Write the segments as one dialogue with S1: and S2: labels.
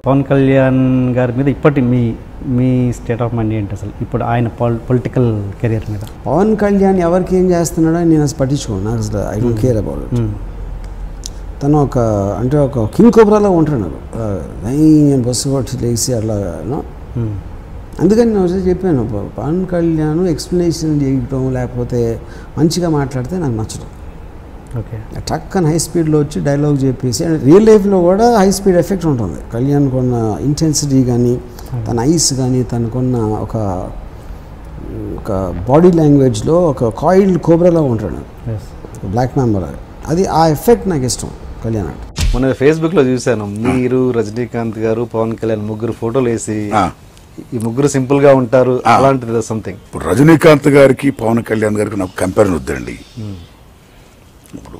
S1: పవన్ కళ్యాణ్ గారి మీద ఇప్పటి మీ స్టేట్ ఆఫ్ మైండ్ ఏంటి అసలు ఇప్పుడు ఆయన పొలిటికల్ కెరీర్ మీద?
S2: పవన్ కళ్యాణ్ ఎవరికి ఏం చేస్తున్నాడో నేను అసలు పట్టించుకోను. నాకు అసలు I don't care about it. తను ఒక కింగ్ కోబ్రాలో ఉంటాడు. నాకు నేను బస్సు కొట్టి లేచి అట్లా. అందుకని నేను వచ్చి చెప్పాను, పవన్ కళ్యాణ్ ఎక్స్ప్లెనేషన్ చేయటం లేకపోతే మంచిగా మాట్లాడితే నాకు నచ్చదు.
S1: ఓకే,
S2: టక్కన హై స్పీడ్లో వచ్చి డైలాగ్ చెప్పేసి, రియల్ లైఫ్లో కూడా హై స్పీడ్ ఎఫెక్ట్ ఉంటుంది. కళ్యాణ్ కొన్న ఇంటెన్సిటీ కానీ, తన ఐస్ కానీ, తనకున్న ఒక బాడీ లాంగ్వేజ్లో ఒక కాయిల్డ్ కోబ్రాలా ఉంటాడు, బ్లాక్ మ్యాంబర్. అది ఆ ఎఫెక్ట్ నాకు ఇష్టం కళ్యాణ్ అంటే.
S3: మొన్న ఫేస్బుక్లో చూశాను, మీరు, రజనీకాంత్ గారు, పవన్ కళ్యాణ్ ముగ్గురు ఫోటోలు వేసి ఈ ముగ్గురు సింపుల్గా ఉంటారు అలాంటిది సంథింగ్.
S4: ఇప్పుడు రజనీకాంత్ గారికి పవన్ కళ్యాణ్ గారికి నాకు కంపేర్ వద్దండి. ఇప్పుడు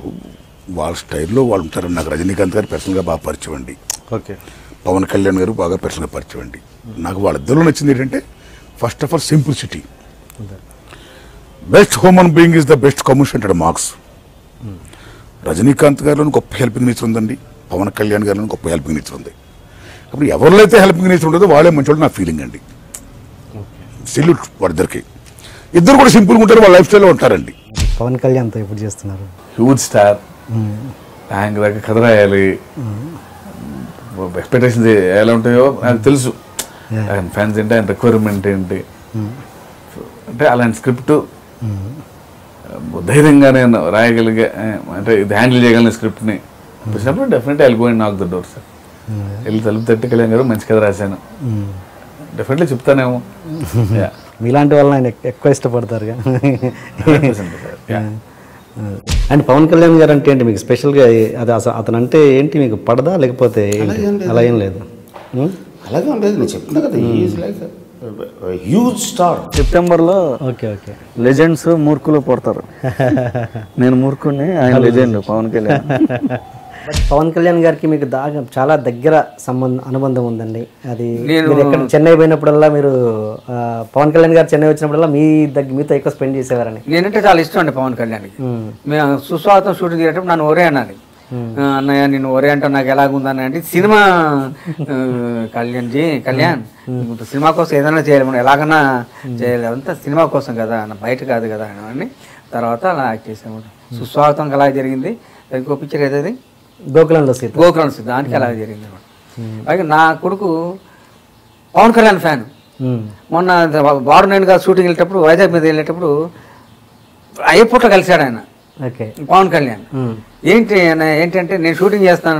S4: వాళ్ళ స్టైల్లో వాళ్ళు ఉంటారు. నాకు రజనీకాంత్ గారు పర్సనల్గా బాగా పరిచయం అండి.
S3: ఓకే,
S4: పవన్ కళ్యాణ్ గారు బాగా పర్సనల్గా పరిచయం అండి. నాకు వాళ్ళిద్దరిలో నచ్చింది ఏంటంటే, first of all simplicity. Best human being is the best communist అంటాడు మార్క్స్. రజనీకాంత్ గారిలో గొప్ప హెల్పింగ్ నేచర్ ఉందండి, పవన్ కళ్యాణ్ గారిలో గొప్ప హెల్పింగ్ నేచర్ ఉంది. అప్పుడు ఎవరిలో అయితే హెల్పింగ్ నేచర్ ఉంటుందో వాళ్ళే మంచి నా ఫీలింగ్ అండి. సెల్యూట్ వాళ్ళిద్దరికి. ఇద్దరు కూడా సింపుల్గా ఉంటారు, వాళ్ళ లైఫ్ స్టైల్లో ఉంటారండి.
S1: పవన్ కళ్యాణ్తో ఎప్పుడు చేస్తున్నారు?
S5: హ్యూజ్ స్టార్, ఆయన దగ్గర కథ రాయాలి, ఎక్స్పెక్టేషన్స్ ఎలా ఉంటాయో నాకు తెలుసు. ఆయన ఫ్యాన్స్ ఏంటి, ఆయన రిక్వైర్మెంట్ ఏంటి, అంటే అలాంటి స్క్రిప్ట్ ధైర్యంగా నేను రాయగలిగే, అంటే ఇది హ్యాండిల్ చేయగలిగిన స్క్రిప్ట్ని వచ్చినప్పుడు definitely I will go and నాక్ ద డోర్ సార్. వెళ్ళి తలుపు తట్టి కళ్యాణ్ గారు మంచి కథ రాశాను డెఫినెట్లీ చెప్తానేమో.
S1: మీలాంటి వాళ్ళని ఆయన ఎక్కువ ఇష్టపడతారుగా. అండ్ పవన్ కళ్యాణ్ గారు అంటే ఏంటి మీకు స్పెషల్గా? అది అతను అంటే ఏంటి మీకు పడదా లేకపోతే అలా ఏం లేదు?
S6: అలాగే ఉండేది, నేను చెప్తున్నా కదా, ఈజ్ లైక్ హ్యూజ్ స్టార్.
S7: సెప్టెంబర్లో
S1: ఓకే ఓకే
S7: లెజెండ్స్ మూర్ఖులు పుడతారు. నేను మూర్ఖుని, ఆయన లెజెండ్ పవన్ కళ్యాణ్.
S1: పవన్ కళ్యాణ్ గారికి మీకు చాలా దగ్గర అనుబంధం ఉందండి. అది మీరు ఎక్కడ చెన్నై పోయినప్పుడల్లా మీరు పవన్ కళ్యాణ్ గారు చెన్నై వచ్చినప్పుడల్లా మీతో ఎక్కువ స్పెండ్ చేసేవారని.
S8: నేనంటే చాలా ఇష్టం అండి పవన్ కళ్యాణ్కి. మేము సుస్వాగతం షూటింగ్ చేసేటప్పుడు నన్ను ఒరే అన్నది. అన్నయ్య నిన్ను ఒరే అంటే నాకు ఎలాగుందని అంటే, సినిమా కళ్యాణ్ సినిమా కోసం ఏదైనా చేయాలి, మనం ఎలాగన్నా చేయాలి, అంతా సినిమా కోసం కదా, బయట కాదు కదా అని తర్వాత అలా యాక్ట్ చేసాము. సుస్వాగతం అలా జరిగింది. ఇంకో పిక్చర్ ఏదది,
S1: గోకులంలో
S8: సీత, దానికి అలా జరిగింది అనమాట. అలాగే నా కొడుకు పవన్ కళ్యాణ్ ఫ్యాన్. మొన్న బారునేని గారు షూటింగ్ వెళ్ళేటప్పుడు, వైజాగ్ మీద వెళ్ళేటప్పుడు ఎయిర్పోర్ట్లో కలిశాడు ఆయన పవన్ కళ్యాణ్. ఏంటంటే నేను షూటింగ్ చేస్తాను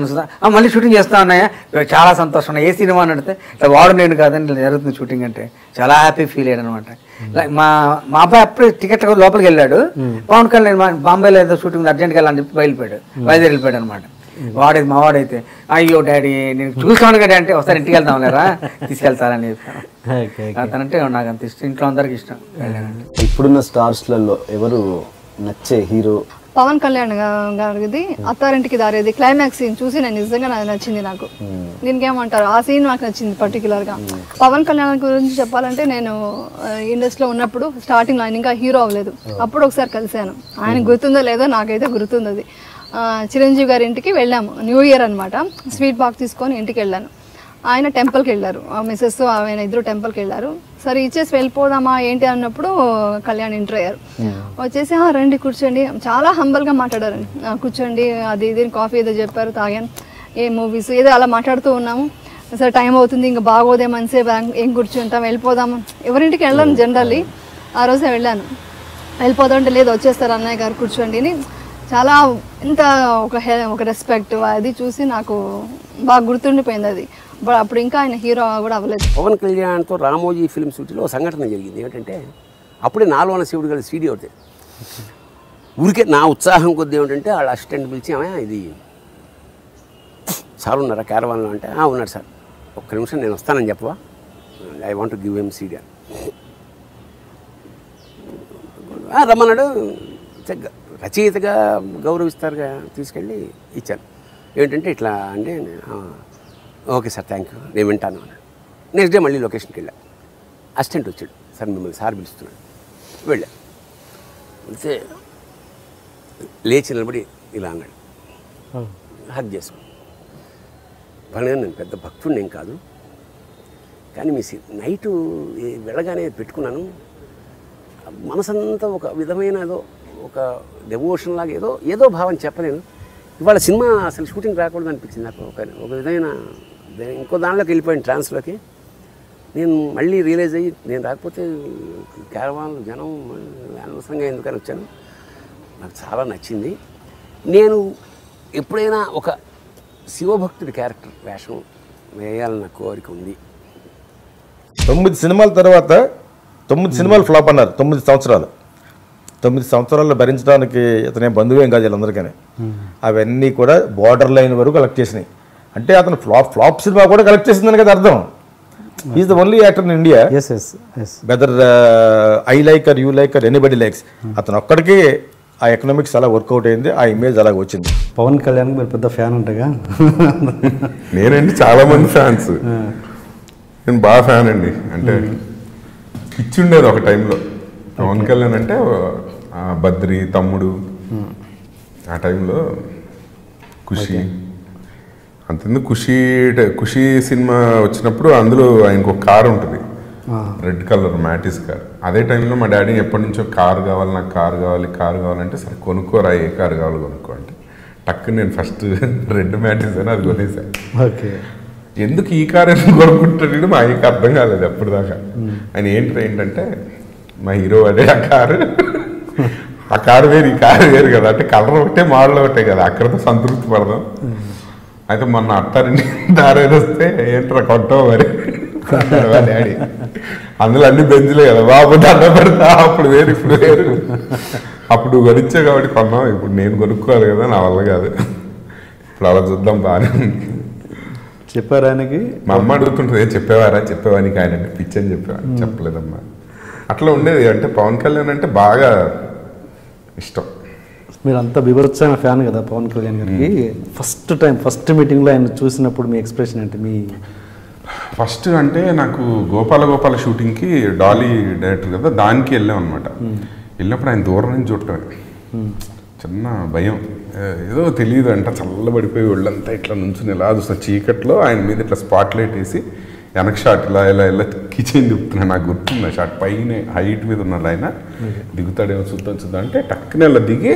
S8: మళ్ళీ షూటింగ్ చేస్తాను అన్నయ్య, చాలా సంతోషం, ఏ సినిమా అని అడిగితే ఇట్లా వాడు నేను కాదని ఇలా జరుగుతుంది షూటింగ్ అంటే చాలా హ్యాపీ ఫీల్ అయ్యాడు అనమాట. మా అబ్బాయి అప్పుడే టికెట్ లోపలికి వెళ్ళాడు, పవన్ కళ్యాణ్ బాంబేలో ఏదో షూటింగ్ అర్జెంట్గా వెళ్ళాలని చెప్పి వైజాగ్ వెళ్ళిపోయాడు అనమాట. వాడేది మా వాడైతే, అయ్యో డాడీ నేను చూస్తాను కదా అంటే, ఒకసారి ఇంటికి వెళ్తాం లేరా తీసుకెళ్తారని చెప్పాను. అతనంటే నాకు అంత ఇష్టం, ఇంట్లో అందరికి ఇష్టం.
S7: ఇప్పుడున్న స్టార్స్లలో ఎవరు నచ్చే హీరో?
S9: పవన్ కళ్యాణ్ గారిది అత్తారింటికి దారేది క్లైమాక్స్ సీన్ చూసి నేను నిజంగా నచ్చింది నాకు. దీనికి ఏమంటారు, ఆ సీన్ నాకు నచ్చింది పర్టికులర్గా. పవన్ కళ్యాణ్ గురించి చెప్పాలంటే, నేను ఇండస్ట్రీలో ఉన్నప్పుడు స్టార్టింగ్ ఆయన ఇంకా హీరో అవ్వలేదు, అప్పుడు ఒకసారి కలిశాను. ఆయన గుర్తుందో లేదో నాకైతే గుర్తుంది. అది చిరంజీవి గారి ఇంటికి వెళ్ళాము, న్యూ ఇయర్ అనమాట. స్వీట్ బాక్స్ తీసుకొని ఇంటికి వెళ్ళాను. ఆయన టెంపుల్కి వెళ్ళారు, మిస్సెస్ ఆయన ఇద్దరు టెంపుల్కి వెళ్ళారు. సరే ఇచ్చేసి వెళ్ళిపోదామా ఏంటి అన్నప్పుడు కళ్యాణ్ ఎంటర్ అయ్యారు. వచ్చేసి రండి కూర్చోండి, చాలా హంబల్గా మాట్లాడారండి. కూర్చోండి, అది ఇది కాఫీ ఏదో చెప్పారు, తాగాను, ఏ మూవీస్ ఏదో అలా మాట్లాడుతూ ఉన్నాము. సరే టైం అవుతుంది, ఇంకా బాగోదే మనసేపు ఏం కూర్చుంటాం, వెళ్ళిపోదాము. ఎవరింటికి వెళ్ళాను జనరల్లీ, ఆ రోజే వెళ్ళాను. వెళ్ళిపోదామంటే లేదు వచ్చేస్తారు అన్నయ్య గారు కూర్చోండి అని, చాలా ఇంత ఒక రెస్పెక్ట్ అది చూసి నాకు బాగా గుర్తుండిపోయింది అది. అప్పుడు ఇంకా ఆయన హీరో కూడా అవ్వలేదు.
S6: పవన్ కళ్యాణ్తో రామోజీ ఫిల్మ్ సిటీలో సంఘటన జరిగింది. ఏంటంటే అప్పుడే 4 శివుడు కలిసి సీడీ అవుతాయి. ఊరికే నా ఉత్సాహం కొద్ది ఏమిటంటే వాళ్ళ అసిస్టెంట్ పిలిచి, ఇది సార్ ఉన్నారా క్యారవాన్లో అంటే, ఉన్నాడు సార్, ఒక్క నిమిషం నేను వస్తానని చెప్పవా, I want to give him CD. రమ్మన్నాడు. రచయితగా గౌరవిస్తారుగా తీసుకెళ్ళి ఇచ్చాను. ఏంటంటే ఇట్లా అంటే, ఓకే సార్ థ్యాంక్ యూ నేను వింటాను అన్నాడు. నెక్స్ట్ డే మళ్ళీ లొకేషన్కి వెళ్ళా. అసిస్టెంట్ వచ్చాడు, సార్ మిమ్మల్ని సార్ పిలుస్తున్నాడు. వెళ్ళా, వెళ్తే లేచి నిలబడి ఇలా అన్నాడు, హగ్ చేసుకో. నేను పెద్ద భక్తుడిని ఏం కాదు, కానీ మీ నైటు వెళ్ళగానే పెట్టుకున్నాను. మనసంతా ఒక విధమైన ఒక డెవోషన్ లాగా ఏదో భావం చెప్పలేను. ఇవాళ సినిమా అసలు షూటింగ్ రాకూడదు అనిపించింది నాకు. ఒక విధమైన ఇంకో దానిలోకి వెళ్ళిపోయాను, ట్రాన్స్లోకి. నేను మళ్ళీ రియలైజ్ అయ్యి నేను రాకపోతే క్యారవాన్ జనం అనవసరంగా ఎందుకని వచ్చాను. నాకు చాలా నచ్చింది. నేను ఎప్పుడైనా ఒక శివభక్తుడి క్యారెక్టర్ వేషం వేయాలన్న కోరిక ఉంది.
S10: 9 సినిమాల తర్వాత 9 సినిమాలు ఫ్లాప్ అన్నారు. 9 సంవత్సరాలు 9 సంవత్సరాల్లో భరించడానికి ఇతనే బంధువేం కాదు వీళ్ళందరికీ. అవన్నీ కూడా బార్డర్ లైన్ వరకు కలెక్ట్ చేసినాయి. అంటే అతను ఫ్లాప్ సినిమా కూడా కలెక్ట్ చేసిందని కదా అర్థం. Is the only actor in India whether I like or you like or anybody likes. అతను ఒక్కడికి ఆ ఎకనామిక్స్ అలా వర్కౌట్ అయింది, ఆ ఇమేజ్ అలాగ వచ్చింది.
S3: పవన్ కళ్యాణ్ మీరు పెద్ద ఫ్యాన్ అంటగా?
S11: నేనండి చాలా మంది ఫ్యాన్స్. నేను బాగా ఫ్యాన్ అండి. అంటే పిచ్చి ఉండేది ఒక టైంలో పవన్ కళ్యాణ్ అంటే. బద్రి, తమ్ముడు, ఆ టైంలో ఖుషి. అంతెందుకు ఖుషి సినిమా వచ్చినప్పుడు అందులో ఆయనకు ఒక కారు ఉంటుంది, రెడ్ కలర్ మ్యాటిస్ కార్. అదే టైంలో మా డాడీ ఎప్పటి నుంచో కారు కావాలి, నాకు కారు కావాలంటే సరే కొనుక్కోరా, ఏ కారు కావాలి కొనుక్కో అంటే టక్కు నేను ఫస్ట్ రెడ్ మ్యాటిస్ అని అది కొనేసాను.
S3: ఓకే.
S11: ఎందుకు ఈ కారు ఎందుకు కొనుక్కుంటాడు మా ఆయనకి అర్థం కాలేదు ఎప్పటిదాకా. ఆయన ఏంటంటే మా హీరో అదే ఆ కారు వేరు, ఈ కారు వేరు కదా, అంటే కలర్ ఒకటే మోడల్ ఒకటే కదా, అక్కడితో సంతృప్తి పడదాం. అయితే మొన్న అత్తారింటి దారి వస్తే ఏంట్రా కొంటావు మరి డాడీ, అందులో అన్ని బెంచ్లే కదా బాబు, దండ పెడతా, అప్పుడు వేరు ఇప్పుడు వేరు. అప్పుడు కొనిచ్చా కాబట్టి కొన్నాం, ఇప్పుడు నేను కొనుక్కోవాలి కదా, నా వల్ల కాదు. ఇప్పుడు అలా చూద్దాం, బాగానే ఉంది.
S3: చెప్పారు ఆయనకి?
S11: మా అమ్మ అడుగుతుంటుంది, చెప్పేవానికి ఆయన అంటే పిచ్చి అని చెప్పేవాడిని. చెప్పలేదమ్మా. అట్లా ఉండేది. అంటే పవన్ కళ్యాణ్ అంటే బాగా ఇష్టం.
S3: మీరు అంత బీభత్సమైన ఫ్యాన్ కదా పవన్ కళ్యాణ్ గారికి. ఫస్ట్ మీటింగ్లో ఆయన చూసినప్పుడు మీ ఎక్స్ప్రెషన్ ఏంటి? మీ
S11: ఫస్ట్ అంటే నాకు గోపాల షూటింగ్కి డాలీ డైరెక్టర్ కదా, దానికి వెళ్ళాం అనమాట. వెళ్ళినప్పుడు ఆయన దూరం నుంచి చూడటమే చిన్న భయం, ఏదో తెలియదు అంట, చల్లబడిపోయి ఒళ్ళంతా ఇట్లా నుంచుని ఎలా చూస్తా చీకట్లో ఆయన మీద ఇట్లా స్పాట్ లైట్ వేసి వెనక షాట్ ఇలా కిచెన్ తిప్పుతున్నాను. నాకు గుర్తుంది ఆ షాట్. పైన హైట్ మీద ఉన్నాడు ఆయన, దిగుతాడేమో చూద్దాం అంటే టక్కున ఇలా దిగి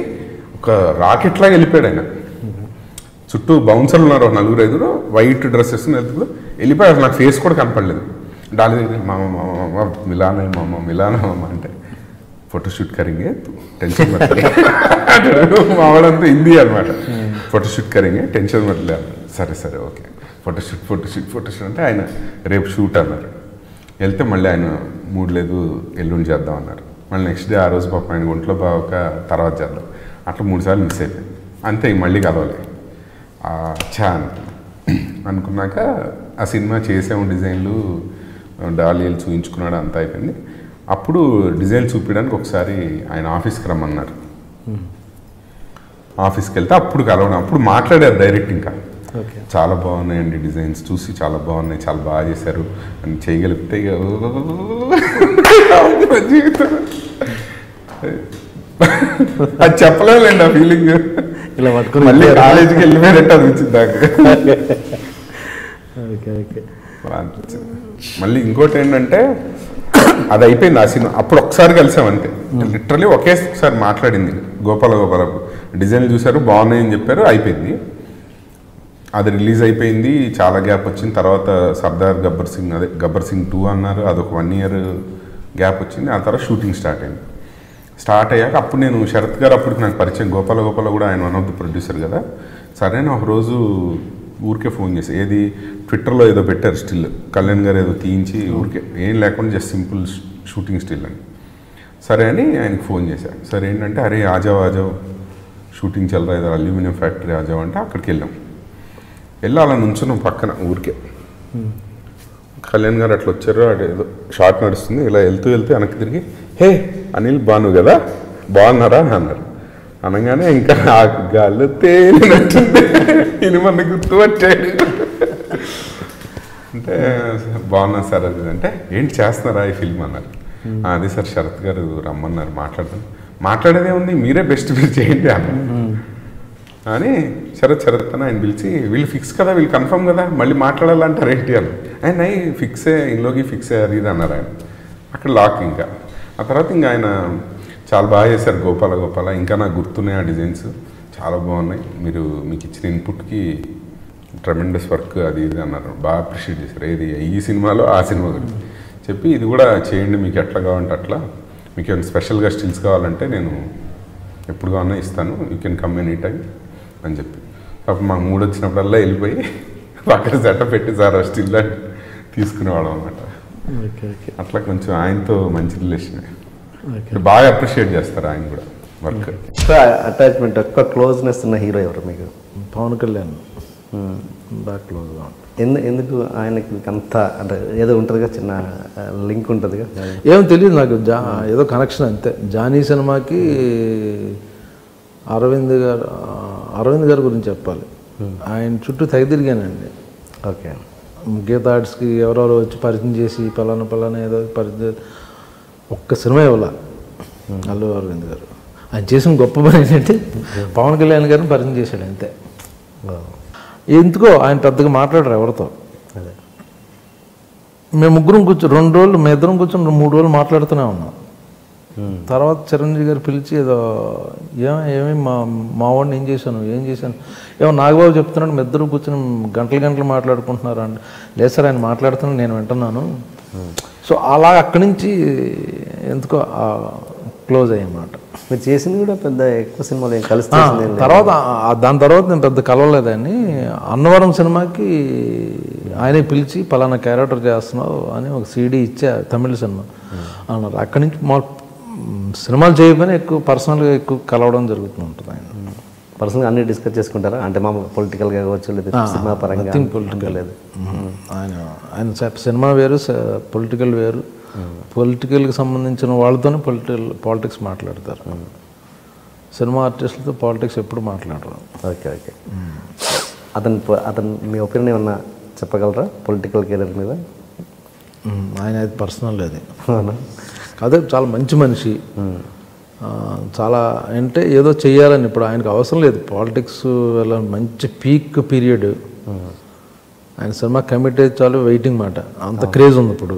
S11: ఒక రాకెట్ లాగా వెళ్ళిపోయాడు ఆయన. చుట్టూ బౌన్సర్లు ఉన్నారు, 4-5 వైట్ డ్రెస్ వేసుకుని వెళ్తూ వెళ్ళిపోయాడు. నాకు ఫేస్ కూడా కనపడలేదు. డాలి దగ్గర మామ మిలానా అంటే ఫోటోషూట్ కరింగే టెన్షన్ పడలే. మావాడంతా హిందీ అనమాట. ఫోటోషూట్ కరింగే టెన్షన్ పడలే. సరే ఓకే, ఫోటోషూట్ అంటే ఆయన రేపు షూట్ అన్నారు. వెళ్తే మళ్ళీ ఆయన మూడు లేదు, ఎల్లుండి చేద్దాం అన్నారు. మళ్ళీ నెక్స్ట్ డే ఆ రోజు పాప ఆయన ఒంట్లో బాగా తర్వాత చేద్దాం. అట్లా 3 సార్లు మిస్ అయిపోయింది. అంతే, మళ్ళీ కలవాలి అనుకున్నాక ఆ సినిమా చేసాము. డిజైన్లు డాలీలు చూపించుకున్నాడు, అంతా అయిపోయింది. అప్పుడు డిజైన్ చూపించడానికి ఒకసారి ఆయన ఆఫీస్కి రమ్మన్నారు. ఆఫీస్కి వెళ్తే అప్పుడు కలవడం, అప్పుడు మాట్లాడారు డైరెక్ట్. ఇంకా చాలా బాగున్నాయండి డిజైన్స్, చూసి చాలా బాగున్నాయి, చాలా బాగా చేశారు అని చేయగలిగితే జీవితం అది చెప్పలేదండి. ఆ ఫీలింగ్ ఇలా పట్టుకుని మళ్ళీ కాలేజీకి వెళ్ళిపోయినట్టు అనిపించింది నాకు. మళ్ళీ ఇంకోటి ఏంటంటే అది అయిపోయింది ఆ సినిమా. అప్పుడు ఒకసారి కలిసాం అంతే, లిటరలీ ఒకేసారి మాట్లాడింది. గోపాల డిజైన్లు చూశారు, బాగున్నాయని చెప్పారు, అయిపోయింది. అది రిలీజ్ అయిపోయింది, చాలా గ్యాప్ వచ్చింది. తర్వాత సర్దార్ గబ్బర్ సింగ్ 2 అన్నారు, అదొక 1 ఇయర్ గ్యాప్ వచ్చింది. ఆ తర్వాత షూటింగ్ స్టార్ట్ అయ్యాక అప్పుడు నేను శరత్ గారు అప్పటికి నాకు పరిచయం. గోపాల కూడా ఆయన వన్ ఆఫ్ ది ప్రొడ్యూసర్ కదా. సరే ఒక రోజు ఊరికే ఫోన్ చేసి, ఏది ట్విట్టర్లో ఏదో పెట్టారు స్టిల్, కళ్యాణ్ గారు ఏదో తీయించి ఊరికే ఏం లేకుండా జస్ట్ సింపుల్ షూటింగ్ స్టిల్ అని. సరే అని ఆయనకి ఫోన్ చేశాను. సరే ఏంటంటే అరే ఆజావ్ షూటింగ్ చల్లరా, ఏదో అల్యూమినియం ఫ్యాక్టరీ ఆజావ్ అంటే అక్కడికి వెళ్ళి అలా నుంచున్నాం పక్కన ఊరికే. కళ్యాణ్ గారు అట్లా వచ్చారు, అటు ఏదో షార్ట్ నడుస్తుంది, ఇలా వెళ్తూ వెనక్కి తిరిగి, హే అనిల్ బాను కదా, బాగున్నారా అన్నారు. అనగానే ఇంకా ఆ గాల్లో తేలినట్టుంది, ఇది మన గుర్తుపట్టాడు. అంటే బాగున్నా సార్ అది అంటే, ఏంటి చేస్తున్నారా ఈ ఫిల్మ్ అన్నారు. అదే సార్ శరత్ గారు రమ్మన్నారు, మాట్లాడేదే ఉంది, మీరే బెస్ట్ మీరు చేయండి అన్నారు. అని శరత్ అని ఆయన పిలిచి వీళ్ళు ఫిక్స్ కదా, వీళ్ళు కన్ఫర్మ్ కదా, మళ్ళీ మాట్లాడాలంటారు ఏంటి అని. ఆయన ఫిక్సే, ఇంట్లోకి ఫిక్సే అది ఇది అన్నారు ఆయన. అక్కడ లాక్. ఇంకా ఆ తర్వాత ఇంకా ఆయన చాలా బాగా చేశారు గోపాల. ఇంకా నాకు గుర్తున్నాయి ఆ డిజైన్స్, చాలా బాగున్నాయి. మీకు ఇచ్చిన ఇన్పుట్కి ట్రెమెండస్ వర్క్ అది ఇది అన్నారు. బాగా అప్రిషియేట్ చేశారు. ఏది ఈ సినిమాలో ఆ సినిమా గురించి చెప్పి ఇది కూడా చేయండి, మీకు ఎట్లా కావాలంటే అట్లా, మీకు ఏమైనా స్పెషల్గా స్టిల్స్ కావాలంటే నేను ఎప్పుడు కావాలన్నా ఇస్తాను, you can come any time అని చెప్పి. అప్పుడు మాకు మూడు వచ్చినప్పుడల్లా వెళ్ళిపోయి అక్కడ సెటప్ పెట్టి సార్ స్టిల్ అని తీసుకునేవాళ్ళం అనమాట. అట్లా కొంచెం ఆయనతో మంచి రిలేషన్, బాగా అప్రిషియేట్ చేస్తారు ఆయన కూడా వర్క్.
S3: అటాచ్మెంట్ ఎక్కువ క్లోజ్నెస్ ఉన్న హీరో ఎవరు మీకు?
S12: పవన్ కళ్యాణ్ బాగా క్లోజ్గా.
S3: ఎందుకు ఆయనకి అంత అంటే ఏదో ఉంటుందిగా, చిన్న లింక్ ఉంటుందిగా?
S12: ఏమో తెలియదు నాకు, ఏదో కనెక్షన్ అంతే. జానీ సినిమాకి అరవింద్ గారి గురించి చెప్పాలి. ఆయన చుట్టూ తిరిగానండి.
S3: ఓకే.
S12: గీతా ఆర్ట్స్కి ఎవరెవరో వచ్చి పరిచయం చేసి పలానా ఏదో పరిచయం, ఒక్క సినిమా ఇవ్వాల అల్లు అరవింద్ గారు. ఆయన చేసిన గొప్ప పని ఏంటంటే పవన్ కళ్యాణ్ గారిని పరిచయం చేశాడు అంతే. ఎందుకో ఆయన పెద్దగా మాట్లాడరు ఎవరితో. మేము ముగ్గురం కూర్చొని 2 రోజులు, మేము ఇద్దరం కూర్చొని 3 రోజులు మాట్లాడుతూనే ఉన్నాం. తర్వాత చిరంజీవి గారు పిలిచి ఏదో ఏమి మా వాడిని ఏం చేశాను ఏమో నాగబాబు చెప్తున్నాడు, మీ ఇద్దరు కూర్చొని గంటలు మాట్లాడుకుంటున్నారు అండి. లేదు సార్, ఆయన మాట్లాడుతున్నాను, నేను వింటున్నాను. సో అలా అక్కడి నుంచి ఎందుకో క్లోజ్ అయ్యమాట.
S3: మీరు చేసింది కూడా పెద్ద ఎక్కువ సినిమాలు కలిసి.
S12: తర్వాత దాని తర్వాత నేను పెద్ద కలవలేదని, అన్నవరం సినిమాకి ఆయనే పిలిచి పలానా క్యారెక్టర్ చేస్తున్నావు అని ఒక సీడీ ఇచ్చా, తమిళ సినిమా అన్నారు. అక్కడి నుంచి మా సినిమాలు చేయకపోయినా ఎక్కువ పర్సనల్గా ఎక్కువ కలవడం జరుగుతూ ఉంటుంది. ఆయన
S3: పర్సనల్గా అన్ని డిస్కస్ చేసుకుంటారా? అంటే మా పొలిటికల్గా కావచ్చు, లేదా సినిమా పరంగా?
S12: పొలిటికల్ లేదు. ఆయన సినిమా వేరు, పొలిటికల్ వేరు. పొలిటికల్కి సంబంధించిన వాళ్ళతోనే పాలిటిక్స్ మాట్లాడతారు. సినిమా ఆర్టిస్టులతో పాలిటిక్స్ ఎప్పుడు మాట్లాడరు.
S3: ఓకే. అతను మీ ఒపీనియన్ ఏమన్నా చెప్పగలరా పొలిటికల్ కెరీర్ మీద?
S12: ఆయన అది పర్సనల్ అది. అదే చాలా మంచి మనిషి, చాలా అంటే ఏదో చెయ్యాలని. ఇప్పుడు ఆయనకు అవసరం లేదు పాలిటిక్స్ వెళ్ళాలని. మంచి పీక్ పీరియడ్ ఆయన సినిమా కమిటీ చాలు, వెయిటింగ్ మాట, అంత క్రేజ్ ఉంది ఇప్పుడు.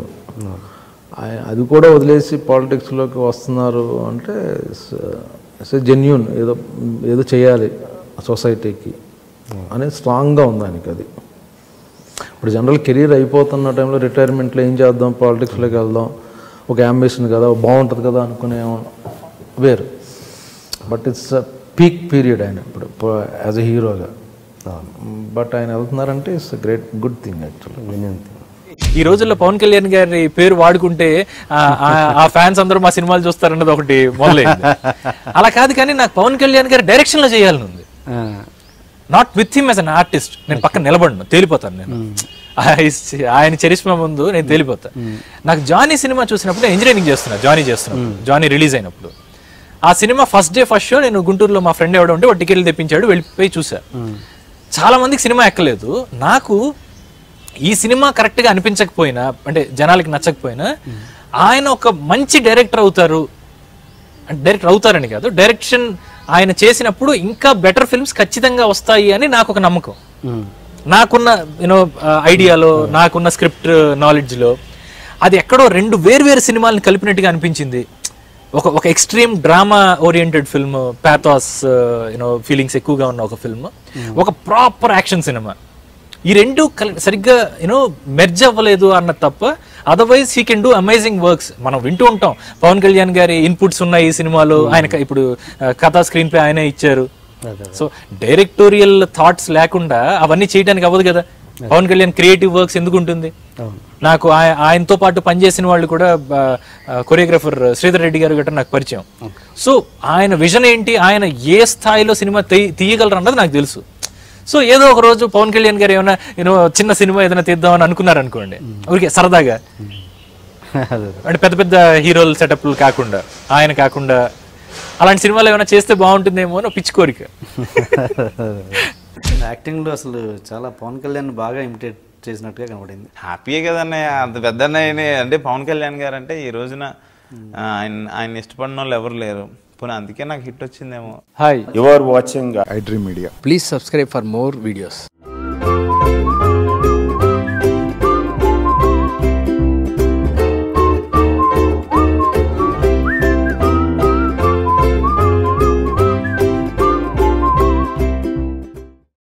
S12: అది కూడా వదిలేసి పాలిటిక్స్లోకి వస్తున్నారు అంటే జెన్యూన్, ఏదో చేయాలి సొసైటీకి అనేది స్ట్రాంగ్గా ఉంది ఆయనకి. అది ఇప్పుడు జనరల్ కెరీర్ అయిపోతున్న టైంలో రిటైర్మెంట్లో ఏం చేద్దాం, పాలిటిక్స్లోకి వెళ్దాం, ఒక అంబిషన్ కదా, బాగుంటుంది కదా అనుకునే వేరు. బట్ ఇట్స్ పీక్ పీరియడ్ ఆయన ఇప్పుడు యాజ్ ఎ హీరోగా. బట్ ఆయన వెళ్తున్నారంటే it's great good thing actually.
S13: ఈ రోజుల్లో పవన్ కళ్యాణ్ గారి పేరు వాడుకుంటే ఆ ఫ్యాన్స్ అందరూ మా సినిమాలు చూస్తారన్నది ఒకటి మొదలైంది. అలా కాదు, కానీ నాకు పవన్ కళ్యాణ్ గారి డైరెక్షన్ లో చేయాలని ఉంది. Not with him as an artist. నేను పక్కన నిలబడను, తేలిపోతాను. నేను ఆయన చరిష్మా ముందు నేను తేలిపోతా. నాకు జానీ సినిమా చూసినప్పుడు ఇంజనీరింగ్ చేస్తున్నా, జానీ రిలీజ్ అయినప్పుడు ఆ సినిమా ఫస్ట్ షో నేను గుంటూరులో మా ఫ్రెండ్ ఎవడో ఉంటే వాడు టికెట్లు తెప్పించాడు, వెళ్ళిపోయి చూసా. చాలా మందికి సినిమా ఎక్కలేదు. నాకు ఈ సినిమా కరెక్ట్ గా అనిపించకపోయినా, అంటే జనాలకి నచ్చకపోయినా, ఆయన ఒక మంచి డైరెక్టర్ అవుతారని కాదు, డైరెక్షన్ ఆయన చేసినప్పుడు ఇంకా బెటర్ ఫిల్మ్స్ ఖచ్చితంగా వస్తాయి అని నాకు ఒక నమ్మకం. నాకున్న ఐడియాలో, నాకున్న స్క్రిప్ట్ నాలెడ్జ్ లో అది ఎక్కడో 2 వేర్వేరు సినిమాలను కలిపినట్టుగా అనిపించింది. ఒక extreme drama oriented film, pathos feelings ఎక్కువగా ఉన్న ఒక ఫిల్మ్, ఒక ప్రాపర్ యాక్షన్ సినిమా. ఈ 2 సరిగ్గా మెర్జ్ అవ్వలేదు అన్నది తప్ప, otherwise he can do amazing works. మనం వింటూ ఉంటాం పవన్ కళ్యాణ్ గారి ఇన్పుట్స్ ఉన్నాయి ఈ సినిమాలో, ఆయన ఇప్పుడు కథా స్క్రీన్ ప్లే ఆయనే ఇచ్చారు. సో డైరెక్టోరియల్ థాట్స్ లేకుండా అవన్నీ చేయడానికి అవ్వదు కదా. పవన్ కళ్యాణ్ క్రియేటివ్ వర్క్స్ ఎందుకు ఉంటుంది? నాకు ఆయనతో పాటు పనిచేసిన వాళ్ళు కూడా కొరియోగ్రాఫర్ శ్రీధర్ రెడ్డి గారు గట్రా నాకు పరిచయం. సో ఆయన విజన్ ఏంటి, ఆయన ఏ స్థాయిలో సినిమా తీయగలరు అన్నది నాకు తెలుసు. సో ఏదో ఒక రోజు పవన్ కళ్యాణ్ గారు ఏమైనా చిన్న సినిమా ఏదైనా తీద్దామని అనుకున్నారు అనుకోండి, ఊరికే సరదాగా, అంటే పెద్ద పెద్ద హీరోల సెటప్లు కాకుండా, ఆయన కాకుండా అలాంటి సినిమాలు ఏమైనా చేస్తే బాగుంటుందేమో అని పిచ్చి కోరిక.
S3: యాక్టింగ్లో అసలు చాలా పవన్ కళ్యాణ్ బాగా ఇమిటేట్ చేసినట్టుగా కనబడింది.
S14: హ్యాపీయే కదన్నయ్య, అంత పెద్ద అన్నయ్యని. అంటే పవన్ కళ్యాణ్ గారు అంటే ఈ రోజున ఆయన ఇష్టపడిన వాళ్ళు ఎవరు లేరు. పోనీ అందుకే నాకు హిట్ వచ్చిందేమో.
S15: Hi,
S16: you are watching
S15: iDream Media. Please subscribe for more videos.